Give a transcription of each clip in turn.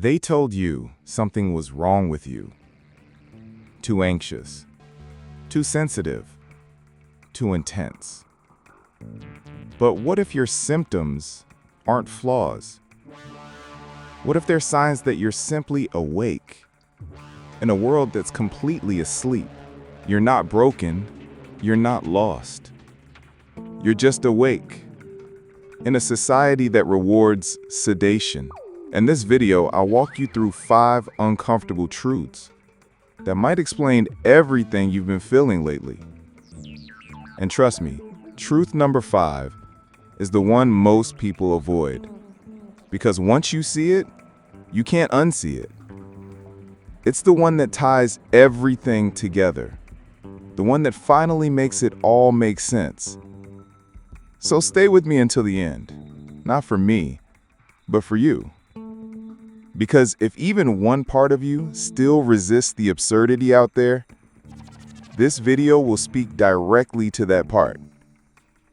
They told you something was wrong with you. Too anxious, too sensitive, too intense. But what if your symptoms aren't flaws? What if they're signs that you're simply awake in a world that's completely asleep? You're not broken, you're not lost. You're just awake in a society that rewards sedation. In this video, I'll walk you through 5 uncomfortable truths that might explain everything you've been feeling lately. And trust me, truth number 5 is the one most people avoid. Because once you see it, you can't unsee it. It's the one that ties everything together. The one that finally makes it all make sense. So stay with me until the end. Not for me, but for you. Because if even one part of you still resists the absurdity out there, this video will speak directly to that part.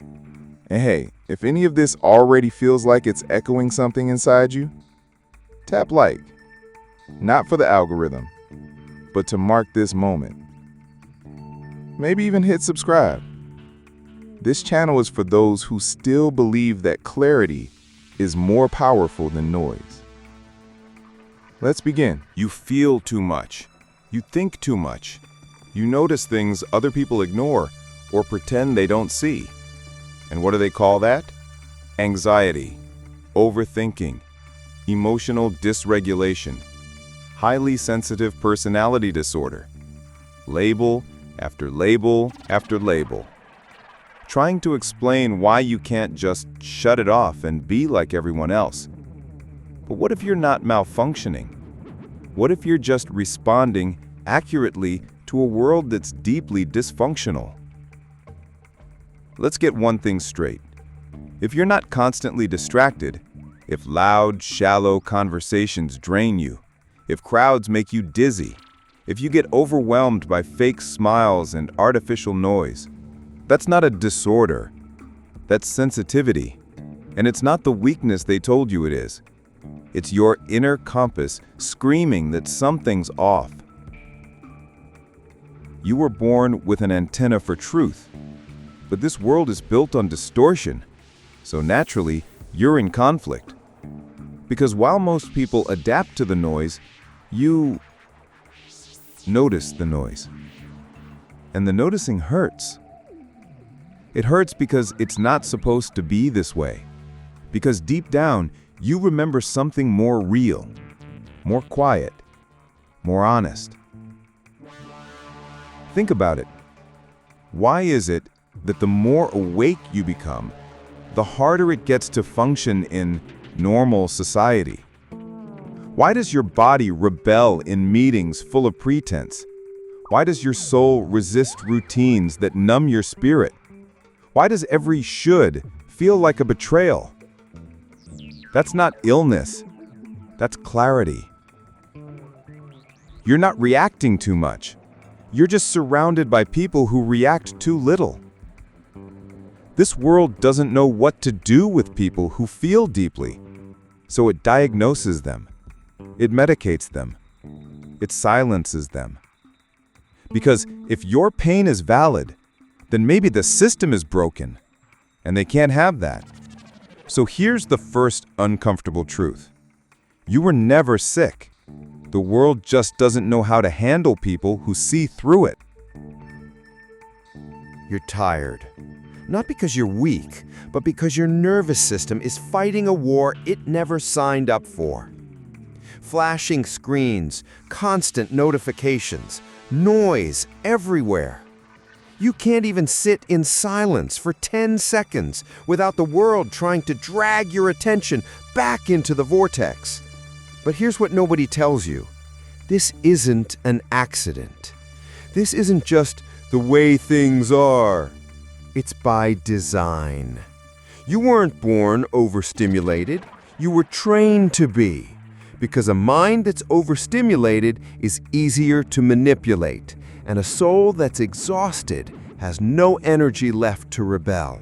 And hey, if any of this already feels like it's echoing something inside you, tap like. Not for the algorithm, but to mark this moment. Maybe even hit subscribe. This channel is for those who still believe that clarity is more powerful than noise. Let's begin. You feel too much. You think too much. You notice things other people ignore or pretend they don't see. And what do they call that? Anxiety, overthinking, emotional dysregulation, highly sensitive personality disorder. Label after label after label. Trying to explain why you can't just shut it off and be like everyone else. But what if you're not malfunctioning? What if you're just responding accurately to a world that's deeply dysfunctional? Let's get one thing straight. If you're not constantly distracted, if loud, shallow conversations drain you, if crowds make you dizzy, if you get overwhelmed by fake smiles and artificial noise, that's not a disorder. That's sensitivity. And it's not the weakness they told you it is. It's your inner compass screaming that something's off. You were born with an antenna for truth, but this world is built on distortion, so naturally, you're in conflict. Because while most people adapt to the noise, you notice the noise. And the noticing hurts. It hurts because it's not supposed to be this way. Because deep down, you remember something more real, more quiet, more honest. Think about it. Why is it that the more awake you become, the harder it gets to function in normal society? Why does your body rebel in meetings full of pretense? Why does your soul resist routines that numb your spirit? Why does every should feel like a betrayal? That's not illness. That's clarity. You're not reacting too much. You're just surrounded by people who react too little. This world doesn't know what to do with people who feel deeply, so it diagnoses them. It medicates them. It silences them. Because if your pain is valid, then maybe the system is broken, and they can't have that. So here's the first uncomfortable truth. You were never sick. The world just doesn't know how to handle people who see through it. You're tired. Not because you're weak, but because your nervous system is fighting a war it never signed up for. Flashing screens, constant notifications, noise everywhere. You can't even sit in silence for 10 seconds without the world trying to drag your attention back into the vortex. But here's what nobody tells you. This isn't an accident. This isn't just the way things are. It's by design. You weren't born overstimulated. You were trained to be. Because a mind that's overstimulated is easier to manipulate, and a soul that's exhausted has no energy left to rebel.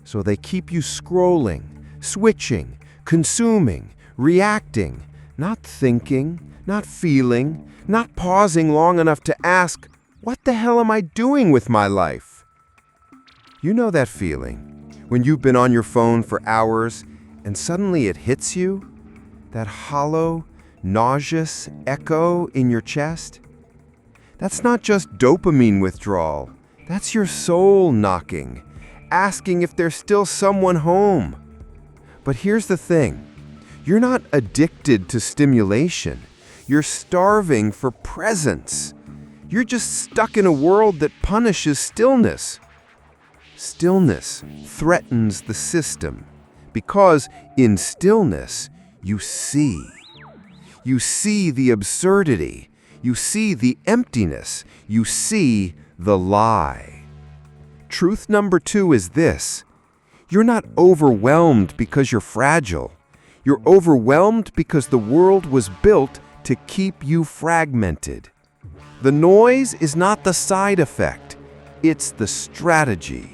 So they keep you scrolling, switching, consuming, reacting, Not thinking, not feeling, not pausing long enough to ask, what the hell am I doing with my life? You know that feeling, when you've been on your phone for hours and suddenly it hits you? That hollow, nauseous echo in your chest? That's not just dopamine withdrawal. That's your soul knocking, asking if there's still someone home. But here's the thing. You're not addicted to stimulation. You're starving for presence. You're just stuck in a world that punishes stillness. Stillness threatens the system because in stillness, you see. You see the absurdity. You see the emptiness. You see the lie. Truth number 2 is this. You're not overwhelmed because you're fragile. You're overwhelmed because the world was built to keep you fragmented. The noise is not the side effect. It's the strategy.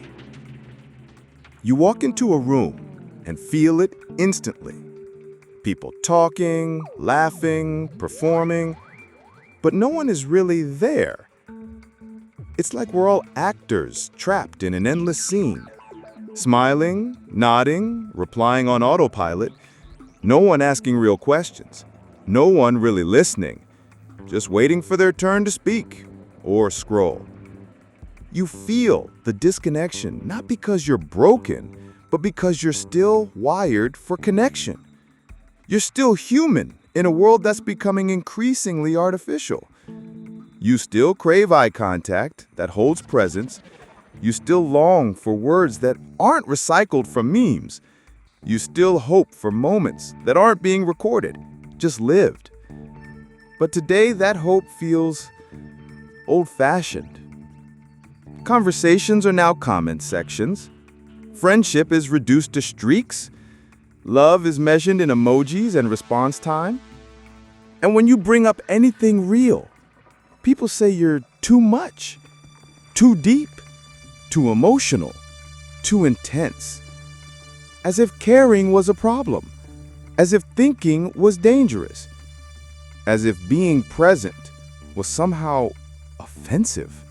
You walk into a room and feel it instantly. People talking, laughing, performing, but no one is really there. It's like we're all actors trapped in an endless scene. Smiling, nodding, replying on autopilot, no one asking real questions, no one really listening, just waiting for their turn to speak or scroll. You feel the disconnection not because you're broken, but because you're still wired for connection. You're still human in a world that's becoming increasingly artificial. You still crave eye contact that holds presence. You still long for words that aren't recycled from memes. You still hope for moments that aren't being recorded, just lived. But today that hope feels old-fashioned. Conversations are now comment sections. Friendship is reduced to streaks. Love is measured in emojis and response time. And when you bring up anything real, people say you're too much, too deep, too emotional, too intense. As if caring was a problem, as if thinking was dangerous, as if being present was somehow offensive.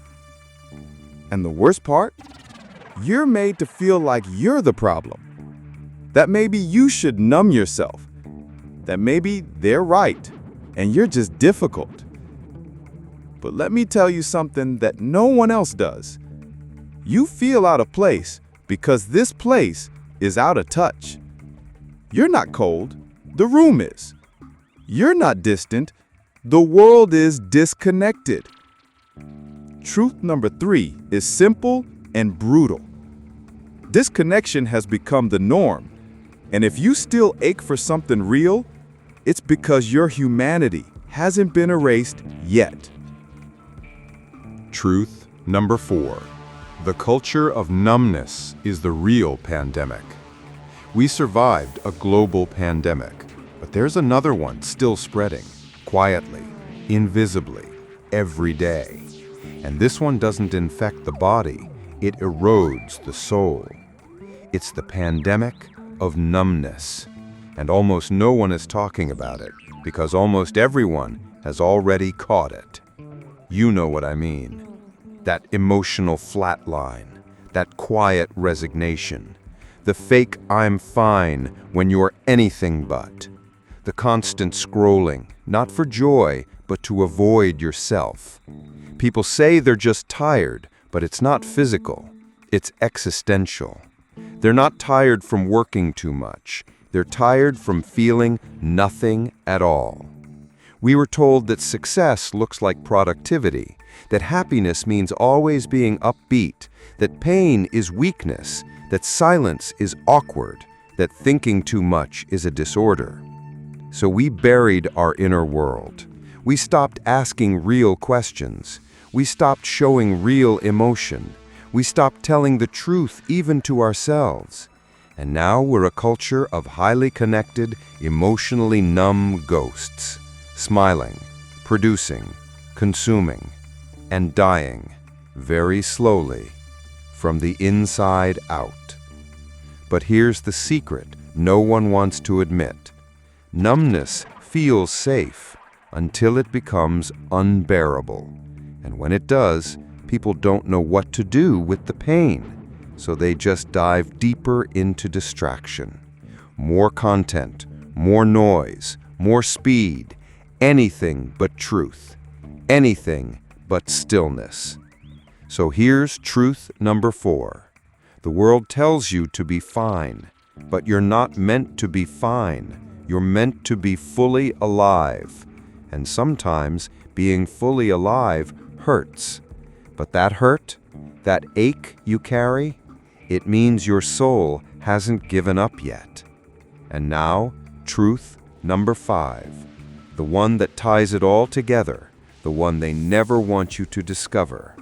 And the worst part? You're made to feel like you're the problem. That maybe you should numb yourself. That maybe they're right and you're just difficult. But let me tell you something that no one else does. You feel out of place because this place is out of touch. You're not cold, the room is. You're not distant, the world is disconnected. Truth number 3 is simple and brutal. Disconnection has become the norm, and if you still ache for something real, it's because your humanity hasn't been erased yet. Truth number 4. The culture of numbness is the real pandemic. We survived a global pandemic, but there's another one still spreading, quietly, invisibly, every day. And this one doesn't infect the body, it erodes the soul. It's the pandemic of numbness. And almost no one is talking about it, because almost everyone has already caught it. You know what I mean. That emotional flatline, that quiet resignation, the fake I'm fine when you're anything but, the constant scrolling, not for joy, but to avoid yourself. People say they're just tired, but it's not physical, it's existential. They're not tired from working too much. They're tired from feeling nothing at all. We were told that success looks like productivity, that happiness means always being upbeat, that pain is weakness, that silence is awkward, that thinking too much is a disorder. So we buried our inner world. We stopped asking real questions. We stopped showing real emotion. We stopped telling the truth even to ourselves. And now we're a culture of highly connected, emotionally numb ghosts, smiling, producing, consuming, and dying, very slowly, from the inside out. But here's the secret no one wants to admit. Numbness feels safe until it becomes unbearable. And when it does, people don't know what to do with the pain. So they just dive deeper into distraction. More content, more noise, more speed, anything but truth, anything but stillness. So here's truth number 4. The world tells you to be fine, but you're not meant to be fine. You're meant to be fully alive. And sometimes being fully alive hurts. But that hurt, that ache you carry, it means your soul hasn't given up yet. And now, truth number 5. The one that ties it all together, the one they never want you to discover.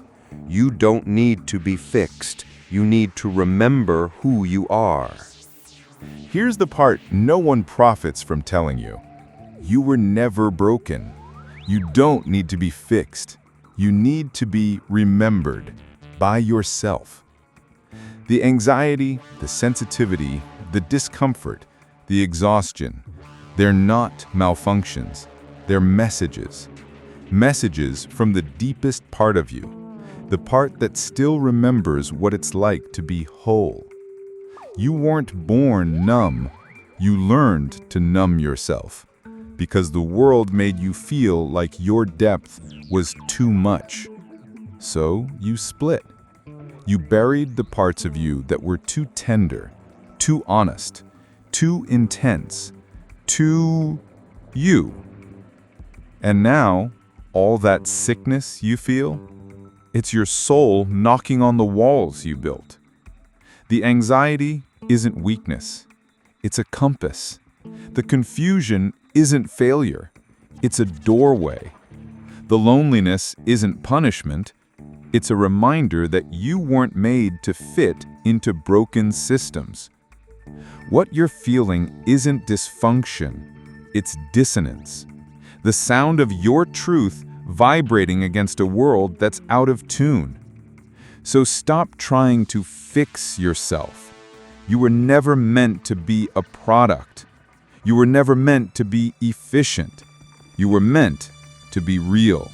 You don't need to be fixed. You need to remember who you are. Here's the part no one profits from telling you. You were never broken. You don't need to be fixed. You need to be remembered by yourself. The anxiety, the sensitivity, the discomfort, the exhaustion, they're not malfunctions. They're messages. Messages from the deepest part of you, the part that still remembers what it's like to be whole. You weren't born numb. You learned to numb yourself because the world made you feel like your depth was too much. So you split. You buried the parts of you that were too tender, too honest, too intense, too you. And now, all that sickness you feel, it's your soul knocking on the walls you built. The anxiety isn't weakness. It's a compass. The confusion isn't failure. It's a doorway. The loneliness isn't punishment. It's a reminder that you weren't made to fit into broken systems. What you're feeling isn't dysfunction. It's dissonance. The sound of your truth vibrating against a world that's out of tune. So stop trying to fix yourself. You were never meant to be a product. You were never meant to be efficient. You were meant to be real.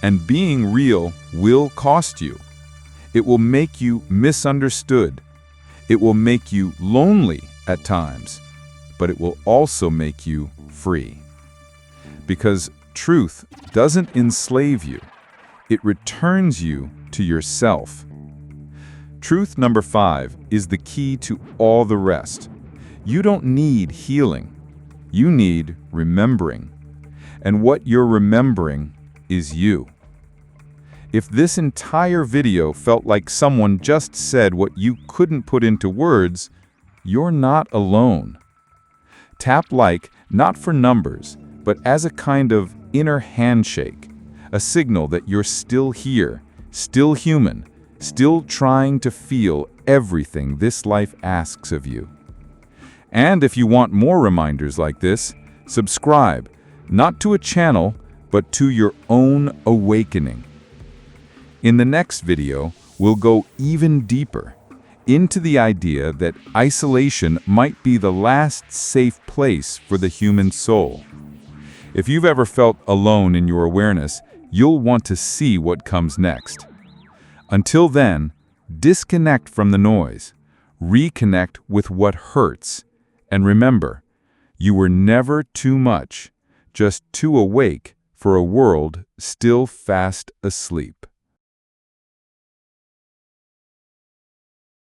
And being real will cost you. It will make you misunderstood. It will make you lonely at times, but it will also make you free. Because truth doesn't enslave you. It returns you to yourself. Truth number 5 is the key to all the rest. You don't need healing. You need remembering. And what you're remembering is you. If this entire video felt like someone just said what you couldn't put into words, you're not alone. Tap like not for numbers, but as a kind of inner handshake, a signal that you're still here, still human, still trying to feel everything this life asks of you. And if you want more reminders like this, subscribe, not to a channel, but to your own awakening. In the next video, we'll go even deeper into the idea that isolation might be the last safe place for the human soul. If you've ever felt alone in your awareness, you'll want to see what comes next. Until then, disconnect from the noise, reconnect with what hurts, and remember, you were never too much, just too awake for a world still fast asleep.